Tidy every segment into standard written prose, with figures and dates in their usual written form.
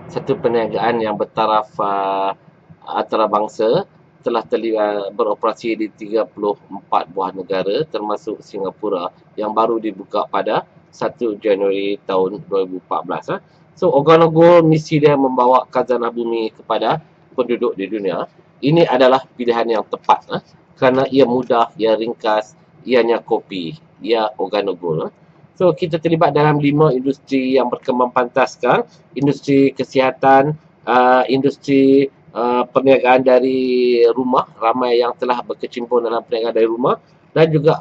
satu perniagaan yang bertaraf antarabangsa, telah beroperasi di 34 buah negara termasuk Singapura yang baru dibuka pada 1 Januari tahun 2014. So, Organogold misi dia membawa khazanah bumi kepada penduduk di dunia. Ini adalah pilihan yang tepat kerana ia mudah, ia ringkas, ianya kopi, ia Organogold. So, kita terlibat dalam 5 industri yang berkembang pantaskan, industri kesihatan, industri perniagaan dari rumah, ramai yang telah berkecimpung dalam perniagaan dari rumah, dan juga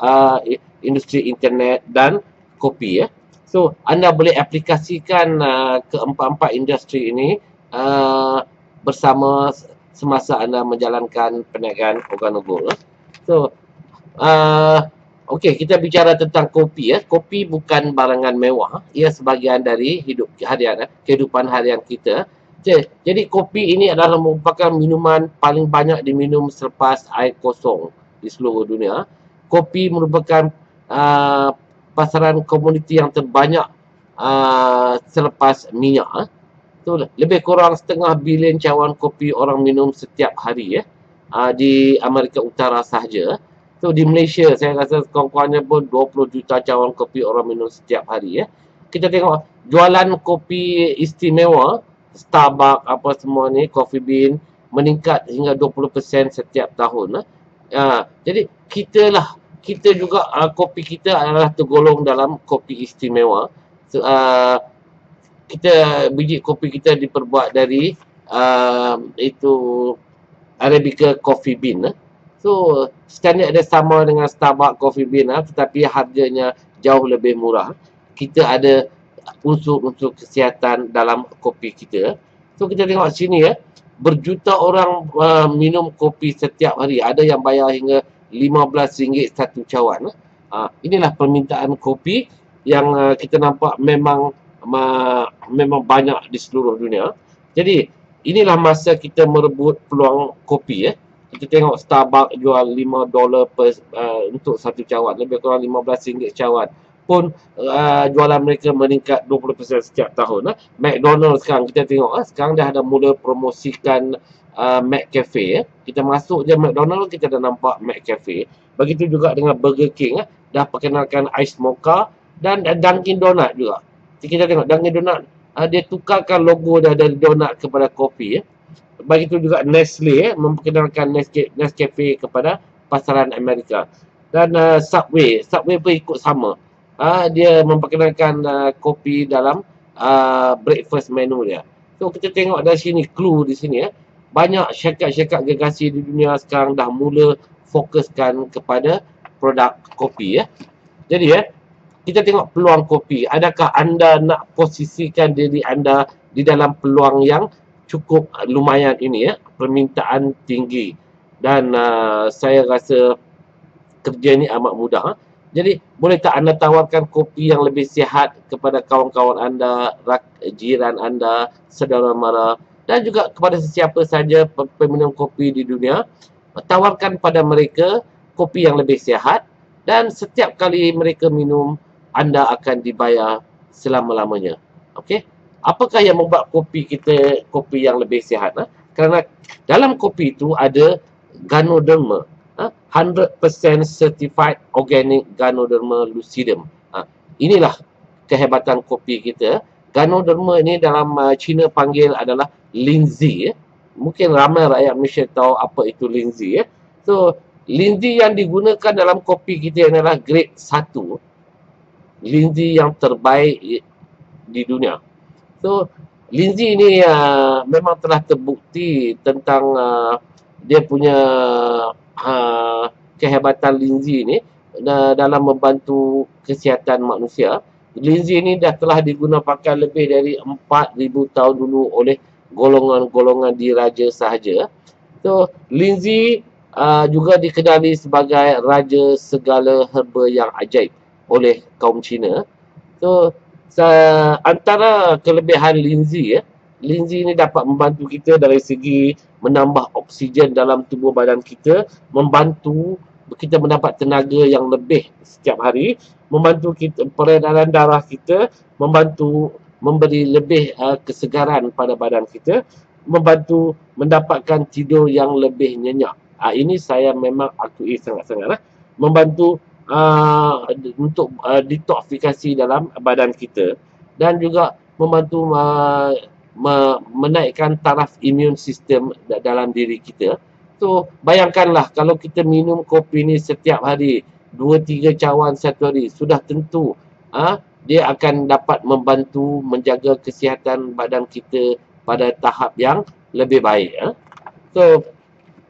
industri internet dan kopi ya. So, anda boleh aplikasikan keempat-empat industri ini bersama semasa anda menjalankan perniagaan Organogold. So, okey, kita bicara tentang kopi ya. Kopi bukan barangan mewah, ia sebahagian dari hidup harian, kehidupan harian kita. Jadi kopi ini adalah merupakan minuman paling banyak diminum selepas air kosong di seluruh dunia. Kopi merupakan pasaran komoditi yang terbanyak selepas minyak. So, lebih kurang 1,5 bilion cawan kopi orang minum setiap hari ya, di Amerika Utara sahaja. So, di Malaysia saya rasa kurang-kurangnya pun 20 juta cawan kopi orang minum setiap hari ya. Kita tengok jualan kopi istimewa Starbucks apa semua ni, Coffee Bean meningkat hingga 20% setiap tahun. Jadi kita juga kopi kita adalah tergolong dalam kopi istimewa. So, biji kopi kita diperbuat dari itu Arabica Coffee Bean. So, standard dia sama dengan Starbucks Coffee Bean tetapi harganya jauh lebih murah. Kita ada unsur-unsur kesihatan dalam kopi kita. So, kita tengok sini ya, berjuta orang minum kopi setiap hari. Ada yang bayar hingga RM15 satu cawan. Inilah permintaan kopi yang kita nampak memang banyak di seluruh dunia. Jadi, inilah masa kita merebut peluang kopi ya. Kita tengok Starbucks jual $5 untuk satu cawan, lebih kurang RM15 cawan. Pun jualan mereka meningkat 20% setiap tahun. McDonald's sekarang kita tengok sekarang dah ada mula promosikan McCafe. Kita masuk je McDonald's, kita dah nampak McCafe. Begitu juga dengan Burger King dah perkenalkan Ice Mocha dan Dunkin Donut juga. Kita tengok Dunkin Donut dia tukarkan logo dah dari donut kepada kopi. Begitu juga Nestle memperkenalkan Nescafe kepada pasaran Amerika. Dan Subway pun ikut sama. Dia memperkenalkan kopi dalam breakfast menu dia. So, kita tengok dari sini, clue di sini ya. Banyak syarikat-syarikat gergasi di dunia sekarang dah mula fokuskan kepada produk kopi ya. Jadi ya, kita tengok peluang kopi. Adakah anda nak posisikan diri anda di dalam peluang yang cukup lumayan ini ya, permintaan tinggi. Dan saya rasa kerja ni amat mudah. Jadi, boleh tak anda tawarkan kopi yang lebih sihat kepada kawan-kawan anda, jiran anda, saudara mara, dan juga kepada sesiapa saja peminum kopi di dunia. Tawarkan pada mereka kopi yang lebih sihat dan setiap kali mereka minum, anda akan dibayar selama-lamanya. Okey? Apakah yang membuat kopi kita kopi yang lebih sihat? Kerana dalam kopi itu ada Ganoderma. 100% certified organic Ganoderma lucidum. Inilah kehebatan kopi kita. Ganoderma ini dalam Cina panggil adalah linzi. Mungkin ramai rakyat Malaysia tahu apa itu linzi. So, linzi yang digunakan dalam kopi kita adalah grade 1. Linzi yang terbaik di dunia. So, linzi ini memang telah terbukti tentang dia punya kehebatan linzi ini dalam membantu kesihatan manusia. Linzi ini dah telah digunakan lebih dari 4,000 tahun dulu oleh golongan-golongan diraja sahaja. So, linzi juga dikenali sebagai raja segala herba yang ajaib oleh kaum Cina. So, antara kelebihan linzi linzi ini dapat membantu kita dari segi menambah oksigen dalam tubuh badan kita, membantu kita mendapat tenaga yang lebih setiap hari, membantu kita peredaran darah kita, membantu memberi lebih kesegaran pada badan kita, membantu mendapatkan tidur yang lebih nyenyak. Ini saya memang akui sangat-sangat membantu untuk detoksifikasi dalam badan kita, dan juga membantu menaikkan taraf imun sistem dalam diri kita. So, bayangkanlah kalau kita minum kopi ni setiap hari, 2-3 cawan satu hari, sudah tentu dia akan dapat membantu menjaga kesihatan badan kita pada tahap yang lebih baik. So,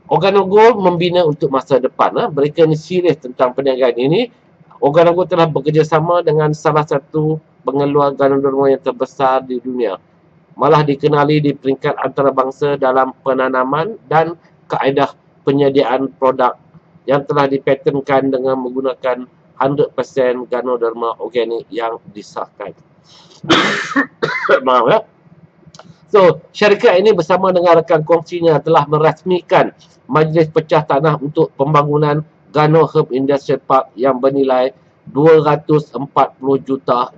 Organogo membina untuk masa depan. Mereka ni serius tentang perniagaan ini. Organogo telah bekerjasama dengan salah satu pengeluar ganoderma yang terbesar di dunia. Malah dikenali di peringkat antarabangsa dalam penanaman dan kaedah penyediaan produk yang telah dipatenkan dengan menggunakan 100% ganoderma organik yang disahkan. Maaf ya. So, syarikat ini bersama dengan rakan kongsinya telah merasmikan majlis pecah tanah untuk pembangunan Gano Herb Industrial Park yang bernilai $240 juta.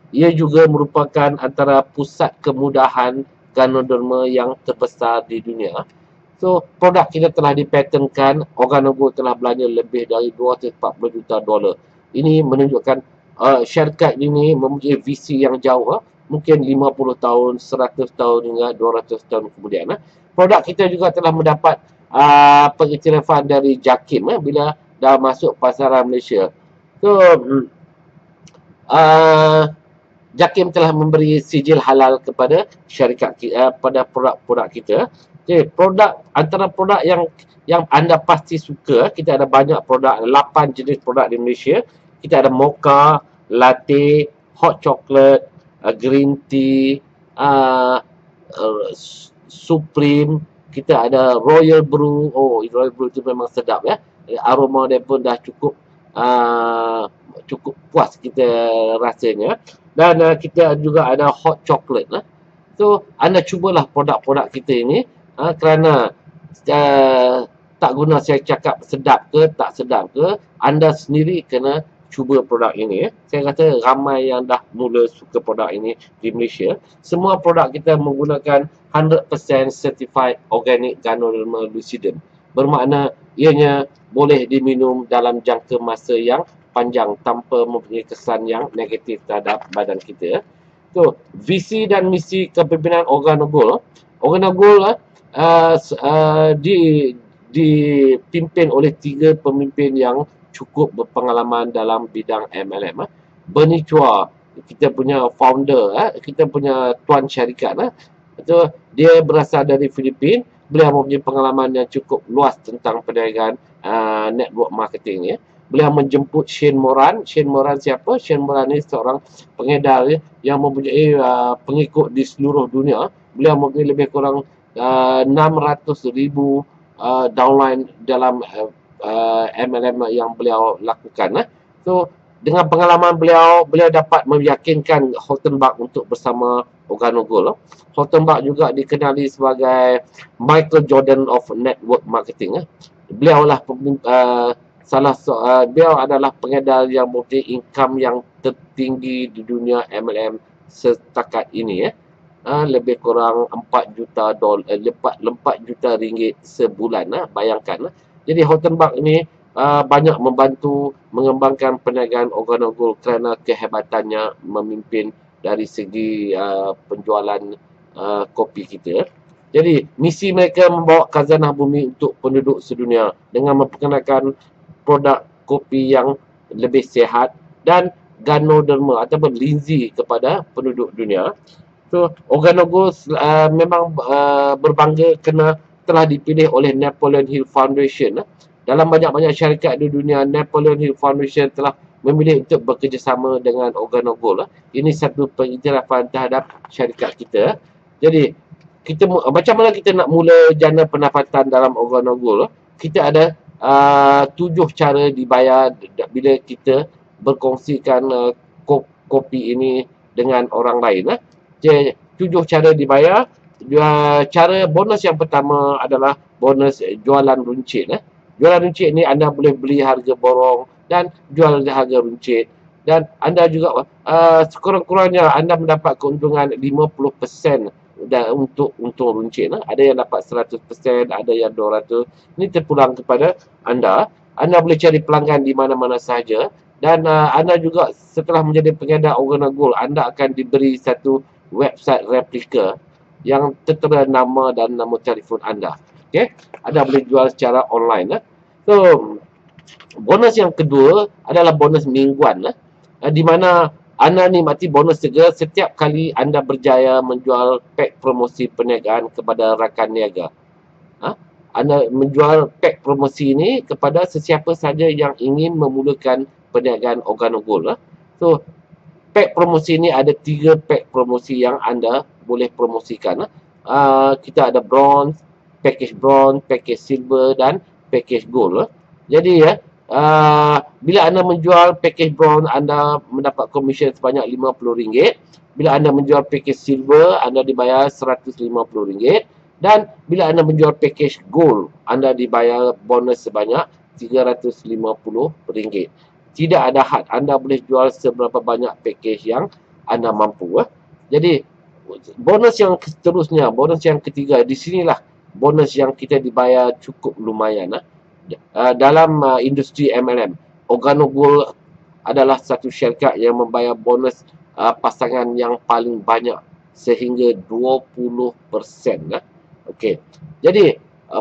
Ia juga merupakan antara pusat kemudahan ganoderma yang terbesar di dunia. So, produk kita telah dipatenkan. Organogo telah belanja lebih dari $240 juta. Ini menunjukkan syarikat ini mempunyai visi yang jauh. Mungkin 50 tahun, 100 tahun hingga 200 tahun kemudian. Produk kita juga telah mendapat pengiktirafan dari JAKIM bila dah masuk pasaran Malaysia. So, JAKIM telah memberi sijil halal kepada syarikat pada produk-produk kita. Jadi, antara produk yang anda pasti suka, kita ada banyak produk, 8 jenis produk di Malaysia. Kita ada mocha, latte, hot chocolate, green tea, Supreme, kita ada Royal Brew. Oh, Royal Brew itu memang sedap ya. Aroma dia pun dah cukup puas kita rasanya. Dan kita juga ada hot chocolate. So, anda cubalah produk-produk kita ini kerana tak guna saya cakap sedap ke tak sedap ke, anda sendiri kena cuba produk ini. Saya kata ramai yang dah mula suka produk ini di Malaysia. Semua produk kita menggunakan 100% certified organic ganoderma lucidum. Bermakna ianya boleh diminum dalam jangka masa yang panjang tanpa mempunyai kesan yang negatif terhadap badan kita. So, visi dan misi kepimpinan Organogo dipimpin oleh 3 pemimpin yang cukup berpengalaman dalam bidang MLM. Bernie Chua, kita punya founder, kita punya tuan syarikat. Dia berasal dari Filipina. Beliau mempunyai pengalaman yang cukup luas tentang perniagaan network marketing. Beliau menjemput Shane Moran. Shane Moran siapa? Shane Moran ni seorang pengedar yang mempunyai pengikut di seluruh dunia. Beliau mempunyai lebih kurang 600,000 downline dalam MLM yang beliau lakukan. So, dengan pengalaman beliau dapat meyakinkan Holtenbach untuk bersama Organogo. Holtenbach juga dikenali sebagai Michael Jordan of network marketing. Beliau adalah pengedar yang mempunyai income yang tertinggi di dunia MLM setakat ini. Lebih kurang 4 juta ringgit sebulan. Bayangkan. Jadi Holtenbach ini banyak membantu mengembangkan perniagaan Organogo kerana kehebatannya memimpin dari segi penjualan kopi kita. Jadi misi mereka membawa khazanah bumi untuk penduduk sedunia dengan memperkenalkan produk kopi yang lebih sihat dan ganoderma ataupun linzi kepada penduduk dunia. So, Organogo memang berbangga kerana telah dipilih oleh Napoleon Hill Foundation. Dalam banyak-banyak syarikat di dunia, Napoleon Hill Foundation telah memilih untuk bekerjasama dengan Organogo. Ini satu pengiktirafan terhadap syarikat kita. Jadi, macam mana kita nak mula jana pendapatan dalam Organogo? Kita ada 7 cara dibayar bila kita berkongsikan kopi ini dengan orang lain. Jadi, 7 cara dibayar. Cara bonus yang pertama adalah bonus jualan runcit. Jualan runcit ni anda boleh beli harga borong dan jual harga runcit. dan anda juga sekurang-kurangnya anda mendapat keuntungan 50% dan untuk untung runcit. Ada yang dapat 100%, ada yang 200. Ini terpulang kepada anda. Anda boleh cari pelanggan di mana-mana sahaja, dan anda juga setelah menjadi pengedar Organa Gold, anda akan diberi satu website replika yang tertera nama dan nombor telefon anda. Okey, anda boleh jual secara online. So, bonus yang kedua adalah bonus mingguan, di mana anda nikmati bonus segera setiap kali anda berjaya menjual pack promosi perniagaan kepada rakan niaga. Anda menjual pack promosi ini kepada sesiapa saja yang ingin memulakan perniagaan Organa Gold. So, pack promosi ini ada 3 pack promosi yang anda boleh promosikan. Kita ada bronze, package silver dan package gold. Jadi bila anda menjual package bronze, anda mendapat komisen sebanyak RM50. Bila anda menjual package silver, anda dibayar RM150. Dan bila anda menjual package gold, anda dibayar bonus sebanyak RM350. Tidak ada had, anda boleh jual seberapa banyak package yang anda mampu. Jadi bonus yang seterusnya, bonus yang ketiga, di sinilah bonus yang kita dibayar cukup lumayan. Dalam industri MLM, Organa Gold adalah satu syarikat yang membayar bonus pasangan yang paling banyak sehingga 20%. Okey. Jadi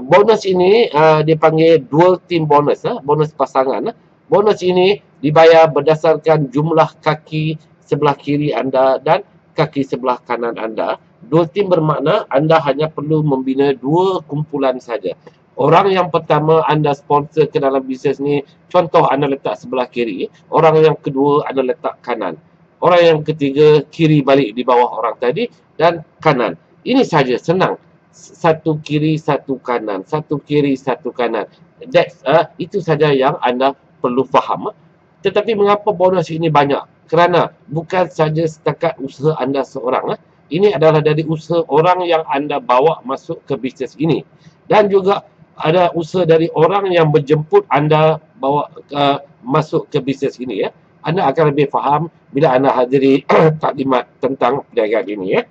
bonus ini dipanggil dual team bonus, bonus pasangan. Bonus ini dibayar berdasarkan jumlah kaki sebelah kiri anda dan kaki sebelah kanan anda. Dual team bermakna anda hanya perlu membina 2 kumpulan saja. Orang yang pertama anda sponsor ke dalam bisnes ni, contoh anda letak sebelah kiri, orang yang kedua anda letak kanan. Orang yang ketiga kiri balik di bawah orang tadi, dan kanan. Ini saja, senang. Satu kiri, satu kanan. Satu kiri, satu kanan. Itu saja yang anda perlu faham. Tetapi mengapa bonus ini banyak? Kerana bukan saja setakat usaha anda seorang. Ini adalah dari usaha orang yang anda bawa masuk ke bisnes ini. Dan juga ada usaha dari orang yang menjemput anda bawa masuk ke bisnes ini. Anda akan lebih faham bila anda hadiri taklimat tentang perniagaan ini.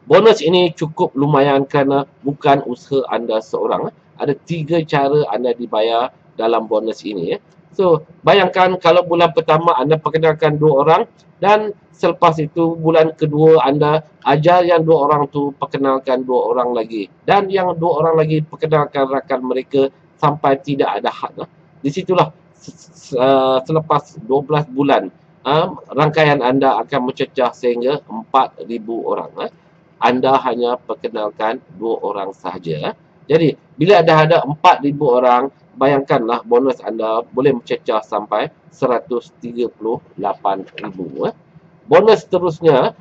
Bonus ini cukup lumayan kerana bukan usaha anda seorang. Ada 3 cara anda dibayar dalam bonus ini. So, bayangkan kalau bulan pertama anda perkenalkan 2 orang, dan selepas itu bulan kedua anda ajar yang 2 orang tu perkenalkan 2 orang lagi, dan yang 2 orang lagi perkenalkan rakan mereka sampai tidak ada had. Di situlah selepas 12 bulan rangkaian anda akan mencecah sehingga 4,000 orang. Anda hanya perkenalkan 2 orang sahaja. Jadi, bila ada 4,000 orang, bayangkanlah bonus anda boleh mencecah sampai 138,000. Bonus seterusnya,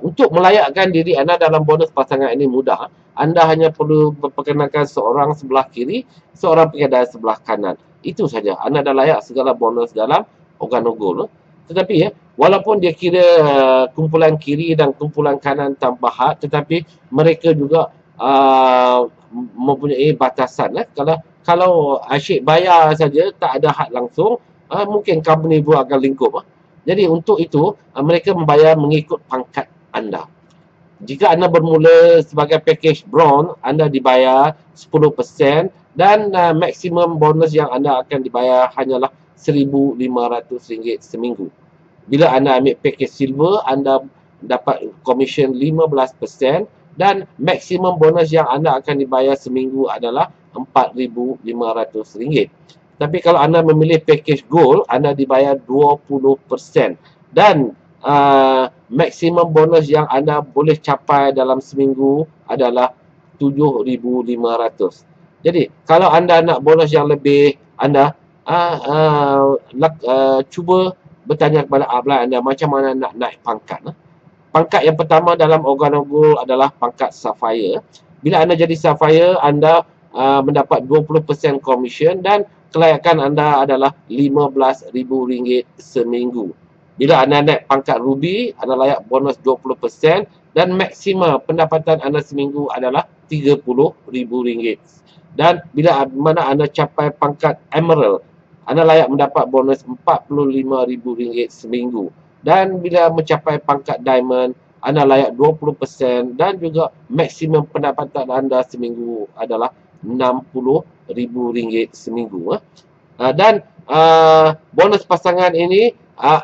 untuk melayakkan diri anda dalam bonus pasangan ini mudah. Anda hanya perlu memperkenalkan seorang sebelah kiri, seorang pengedar sebelah kanan. Itu saja. Anda dah layak segala bonus dalam Organa Gold. Tetapi walaupun dia kira kumpulan kiri dan kumpulan kanan tanpa had, tetapi mereka juga mempunyai batasan. Kalau asyik bayar saja, tak ada had langsung, mungkin company pun akan lingkup. Jadi untuk itu, mereka membayar mengikut pangkat anda. Jika anda bermula sebagai package bronze, anda dibayar 10%, dan maksimum bonus yang anda akan dibayar hanyalah RM1,500 seminggu. Bila anda ambil package silver, anda dapat komisen 15%, dan maksimum bonus yang anda akan dibayar seminggu adalah RM4,500. Tapi kalau anda memilih package gold, anda dibayar 20%, dan maksimum bonus yang anda boleh capai dalam seminggu adalah RM7,500. Jadi kalau anda nak bonus yang lebih, anda cuba bertanya kepada upline anda macam mana nak naik pangkat. Pangkat yang pertama dalam Organa Gold adalah pangkat Sapphire. Bila anda jadi Sapphire, anda mendapat 20% komisen, dan kelayakan anda adalah RM15,000 seminggu. Bila anda naik pangkat Ruby, anda layak bonus 20%, dan maksima pendapatan anda seminggu adalah RM30,000. Dan bila mana anda capai pangkat Emerald, anda layak mendapat bonus RM45,000 seminggu. Dan bila mencapai pangkat diamond, anda layak 20% dan juga maksimum pendapatan anda seminggu adalah RM60,000 seminggu. Dan bonus pasangan ini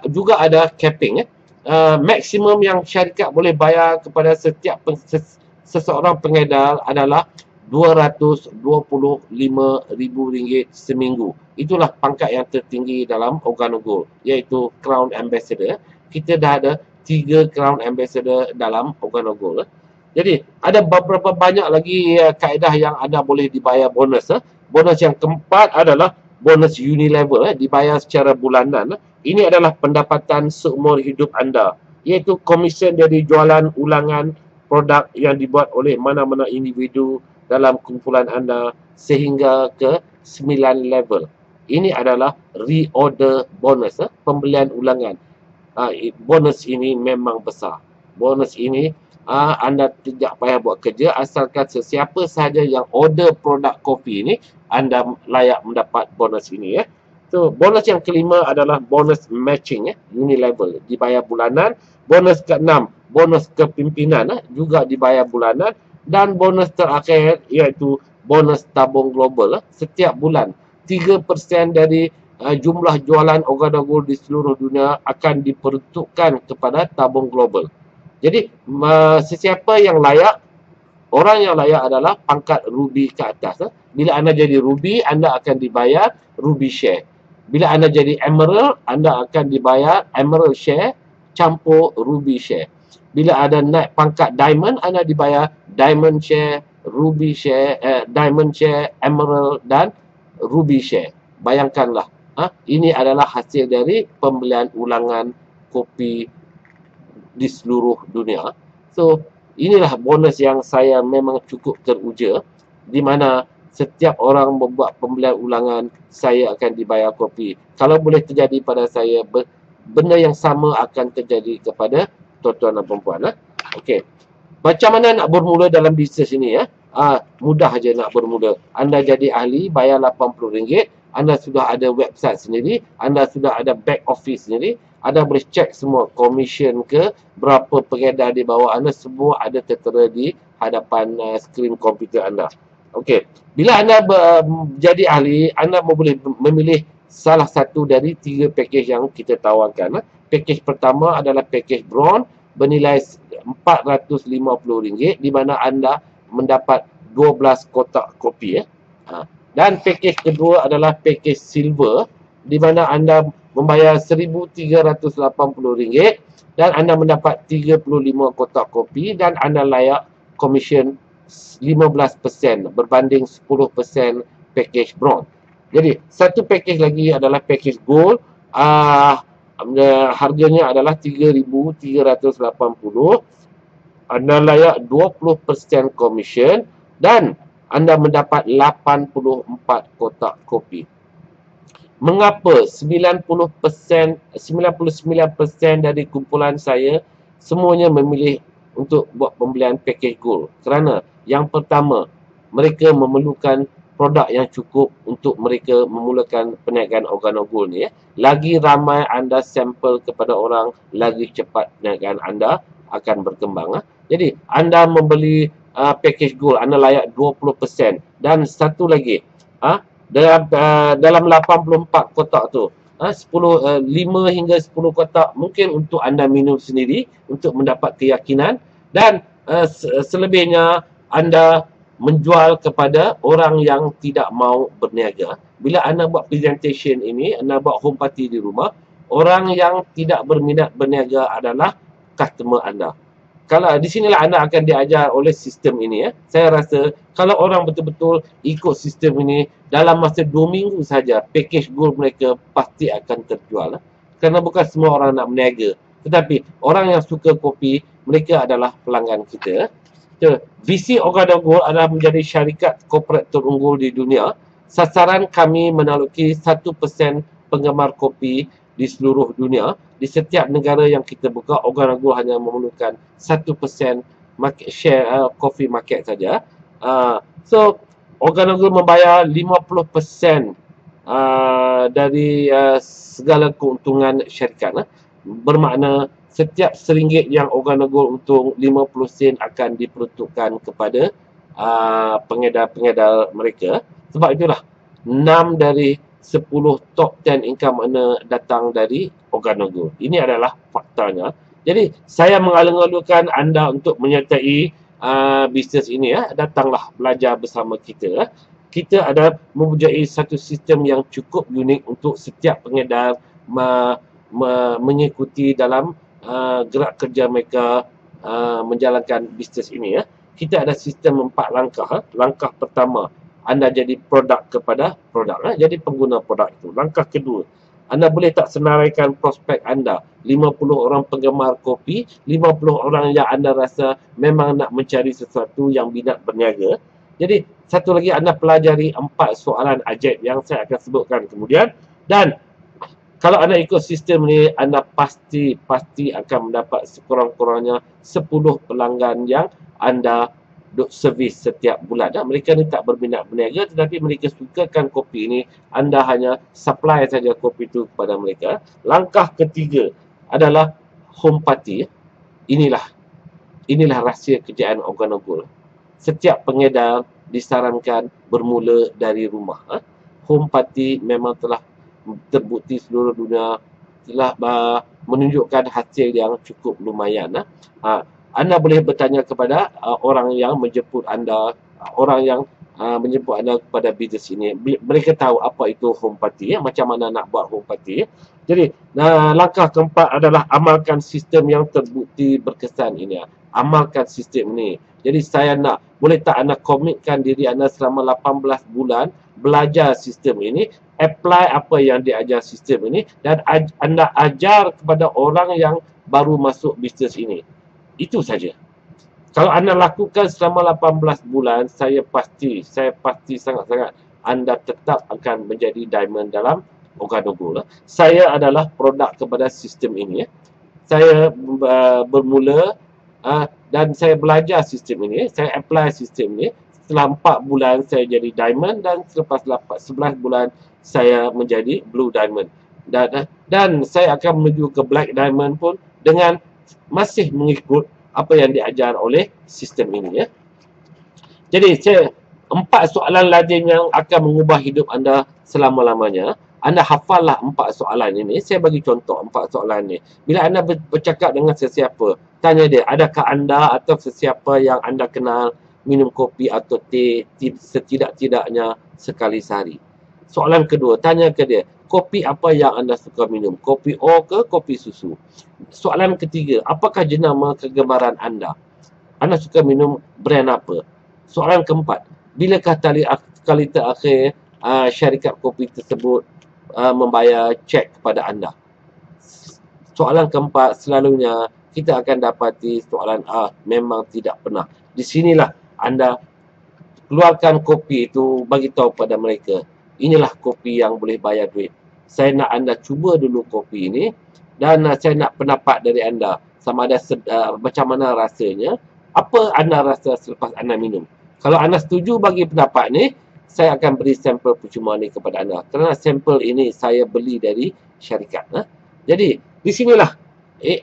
juga ada capping. Maksimum yang syarikat boleh bayar kepada setiap seseorang pengedar adalah RM225,000 seminggu. Itulah pangkat yang tertinggi dalam Organogold, iaitu Crown Ambassador. Kita dah ada 3 Crown Ambassador dalam Organogold. Jadi ada beberapa banyak lagi kaedah yang anda boleh dibayar bonus. Bonus yang keempat adalah bonus unilevel, dibayar secara bulanan. Ini adalah pendapatan seumur hidup anda, iaitu komisen dari jualan ulangan produk yang dibuat oleh mana-mana individu dalam kumpulan anda sehingga ke 9 level. Ini adalah reorder bonus, pembelian ulangan. Bonus ini memang besar. Bonus ini anda tidak payah buat kerja, asalkan sesiapa sahaja yang order produk kopi ini, anda layak mendapat bonus ini. So, bonus yang kelima adalah bonus matching, unilevel, dibayar bulanan. Bonus ke-6, bonus kepimpinan, juga dibayar bulanan. Dan bonus terakhir iaitu bonus tabung global, setiap bulan 3% dari jumlah jualan Organogold di seluruh dunia akan diperuntukkan kepada tabung global. Jadi sesiapa yang layak, orang yang layak adalah pangkat ruby ke atas. Bila anda jadi ruby, anda akan dibayar ruby share. Bila anda jadi emerald, anda akan dibayar emerald share campur ruby share. Bila ada naik pangkat diamond, anda dibayar diamond share, ruby share, diamond share, emerald dan ruby share. Bayangkanlah, ini adalah hasil dari pembelian ulangan kopi di seluruh dunia. So, inilah bonus yang saya memang cukup teruja, di mana setiap orang membuat pembelian ulangan, saya akan dibayar kopi. Kalau boleh terjadi pada saya, benda yang sama akan terjadi kepada tuan-tuan dan perempuan. Okey. Macam mana nak bermula dalam bisnes ini? Mudah aja nak bermula. Anda jadi ahli, bayar RM80. Anda sudah ada website sendiri. Anda sudah ada back office sendiri. Anda boleh cek semua commission ke, berapa pengedar di bawah anda, semua ada tertera di hadapan skrin komputer anda. Okey. Bila anda jadi ahli, anda boleh memilih salah satu dari 3 package yang kita tawarkan. Package pertama adalah package bronze bernilai RM450, di mana anda mendapat 12 kotak kopi. Dan package kedua adalah package silver, di mana anda membayar RM1,380 dan anda mendapat 35 kotak kopi dan anda layak komisen 15% berbanding 10% package bronze. Jadi satu package lagi adalah package gold. Harganya adalah RM3,380. Anda layak 20% komisen dan anda mendapat 84 kotak kopi. Mengapa 99% dari kumpulan saya semuanya memilih untuk buat pembelian package gold? Kerana yang pertama, mereka memerlukan produk yang cukup untuk mereka memulakan perniagaan Organogold ni. Lagi ramai anda sampel kepada orang, lagi cepat perniagaan anda akan berkembang. Jadi anda membeli package gold, anda layak 20%. Dan satu lagi, dalam 84 kotak tu, 5 hingga 10 kotak mungkin untuk anda minum sendiri untuk mendapat keyakinan, dan selebihnya anda menjual kepada orang yang tidak mau berniaga. Bila anda buat presentation ini, anda buat home party di rumah, orang yang tidak berminat berniaga adalah customer anda. Kalau di sinilah anda akan diajar oleh sistem ini. Saya rasa kalau orang betul-betul ikut sistem ini, dalam masa 2 minggu saja package gold mereka pasti akan terjual. Kerana bukan semua orang nak berniaga, tetapi orang yang suka kopi, mereka adalah pelanggan kita. Visi Organogold adalah menjadi syarikat korporat terunggul di dunia. Sasaran kami menaluki 1% penggemar kopi di seluruh dunia. Di setiap negara yang kita buka, Organogold hanya memerlukan 1% market share coffee market saja. So Organogold membayar 50% dari segala keuntungan syarikat. Bermakna setiap RM1 yang Organo Gold untung, 50 sen akan diperuntukkan kepada pengedar-pengedar mereka. Sebab itulah 6 dari 10 top 10 income earner datang dari Organo Gold. Ini adalah faktanya. Jadi saya mengalung-alungkan anda untuk menyertai bisnes ini. Datanglah belajar bersama kita. Kita ada mempunyai satu sistem yang cukup unik untuk setiap pengedar mengikuti dalam gerak kerja mereka menjalankan bisnes ini. Kita ada sistem 4 langkah. Langkah pertama, anda jadi produk kepada produk, jadi pengguna produk itu. Langkah kedua, anda boleh tak senaraikan prospek anda, 50 orang penggemar kopi, 50 orang yang anda rasa memang nak mencari sesuatu yang minat berniaga. Jadi satu lagi, anda pelajari 4 soalan ajaib yang saya akan sebutkan kemudian. Dan kalau anda ikut sistem ni, anda pasti akan mendapat sekurang-kurangnya 10 pelanggan yang anda duk servis setiap bulan. Mereka ni tak berminat berniaga, tetapi mereka sukakan kopi ini. Anda hanya supply saja kopi itu kepada mereka. Langkah ketiga adalah home party. Inilah rahsia kejayaan Organo Gold. Setiap pengedar disarankan bermula dari rumah. Home party memang telah terbukti seluruh dunia telah menunjukkan hasil yang cukup lumayan. Anda boleh bertanya kepada orang yang menjemput anda, orang yang menjemput anda kepada bisnes ini. Mereka tahu apa itu home party, macam mana nak buat home party. Jadi langkah keempat adalah amalkan sistem yang terbukti berkesan ini. Amalkan sistem ini. Jadi saya nak, boleh tak anda komitkan diri anda selama 18 bulan belajar sistem ini, apply apa yang diajar sistem ini, dan anda ajar kepada orang yang baru masuk bisnes ini. Itu saja. Kalau anda lakukan selama 18 bulan, saya pasti sangat-sangat anda tetap akan menjadi diamond dalam Organo Gold. Saya adalah produk kepada sistem ini. Saya bermula dan saya belajar sistem ini, saya apply sistem ini. Setelah 4 bulan saya jadi diamond, dan selepas 11 bulan saya menjadi blue diamond. Dan saya akan menuju ke black diamond pun dengan masih mengikut apa yang diajar oleh sistem ini. Jadi 4 soalan lazim yang akan mengubah hidup anda selama-lamanya. Anda hafallah 4 soalan ini. Saya bagi contoh 4 soalan ini. Bila anda bercakap dengan sesiapa, tanya dia, adakah anda atau sesiapa yang anda kenal minum kopi atau teh setidak-tidaknya sekali sehari. Soalan kedua, tanya ke dia, kopi apa yang anda suka minum? Kopi O ke kopi susu? Soalan ketiga, apakah jenama kegemaran anda? Anda suka minum brand apa? Soalan keempat, bilakah kali terakhir syarikat kopi tersebut membayar cek kepada anda? Soalan keempat, selalunya kita akan dapati soalan A, memang tidak pernah. Di sinilah anda keluarkan kopi itu, bagi tahu pada mereka, inilah kopi yang boleh bayar duit. Saya nak anda cuba dulu kopi ini, dan saya nak pendapat dari anda, sama ada macam mana rasanya, apa anda rasa selepas anda minum. Kalau anda setuju bagi pendapat ni, saya akan beri sampel percuma ni kepada anda, kerana sampel ini saya beli dari syarikat. Jadi di sinilah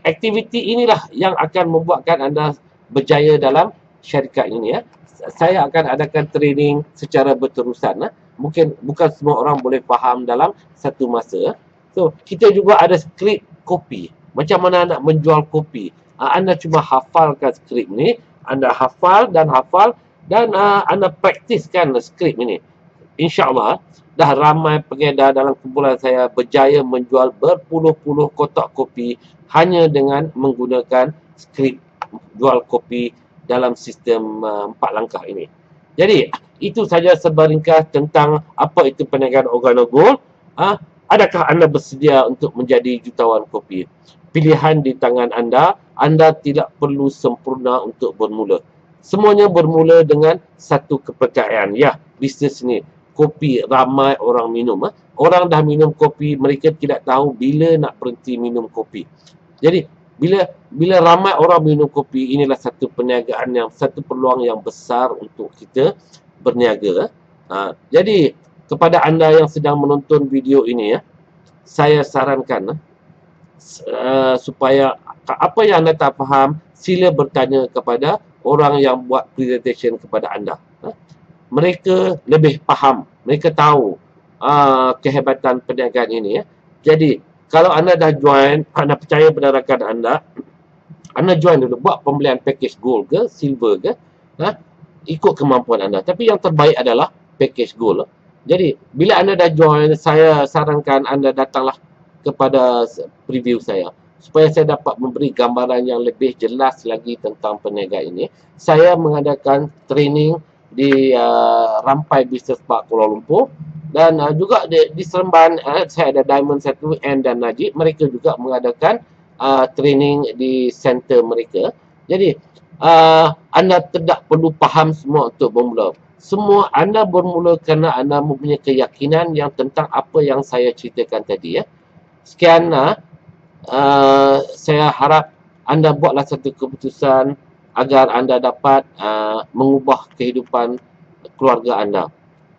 aktiviti inilah yang akan membuatkan anda berjaya dalam syarikat ini. Saya akan adakan training secara berterusan. Mungkin bukan semua orang boleh faham dalam satu masa. So, kita juga ada skrip kopi. Macam mana nak menjual kopi. Anda cuma hafalkan skrip ni. Anda hafal dan anda praktiskan skrip ini. InsyaAllah, dah ramai pengedar dalam kumpulan saya berjaya menjual berpuluh-puluh kotak kopi hanya dengan menggunakan skrip jual kopi dalam sistem 4 langkah ini. Jadi, itu saja sebaringkas tentang apa itu perniagaan Organo Gold. Adakah anda bersedia untuk menjadi jutawan kopi? Pilihan di tangan anda. Anda tidak perlu sempurna untuk bermula. Semuanya bermula dengan satu kepercayaan. Ya, bisnes ni, kopi ramai orang minum. Orang dah minum kopi, mereka tidak tahu bila nak berhenti minum kopi. Jadi, bila ramai orang minum kopi, inilah satu perniagaan satu peluang yang besar untuk kita berniaga. Jadi kepada anda yang sedang menonton video ini, saya sarankan supaya apa yang anda tak faham, sila bertanya kepada orang yang buat presentation kepada anda. Mereka lebih faham, mereka tahu kehebatan perniagaan ini. Jadi, kalau anda dah join, anda percaya pada rakan anda join dulu, buat pembelian package gold ke, silver ke, ikut kemampuan anda. Tapi yang terbaik adalah package gold. Jadi, bila anda dah join, saya sarankan anda datanglah kepada preview saya, supaya saya dapat memberi gambaran yang lebih jelas lagi tentang perniagaan ini. Saya mengadakan training di Rampai Business Park Kuala Lumpur, dan juga di Seremban saya ada Diamond 1 dan Najib, mereka juga mengadakan training di center mereka. Jadi anda tidak perlu faham semua untuk bermula. Semua anda bermula kerana anda mempunyai keyakinan yang tentang apa yang saya ceritakan tadi. Sekian, saya harap anda buatlah satu keputusan agar anda dapat mengubah kehidupan keluarga anda.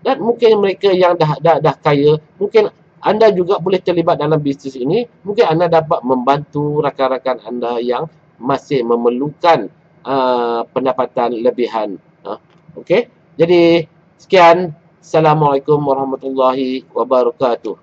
Dan mungkin mereka yang dah kaya, mungkin anda juga boleh terlibat dalam bisnes ini. Mungkin anda dapat membantu rakan-rakan anda yang masih memerlukan pendapatan lebihan. Okey? Jadi, sekian. Assalamualaikum warahmatullahi wabarakatuh.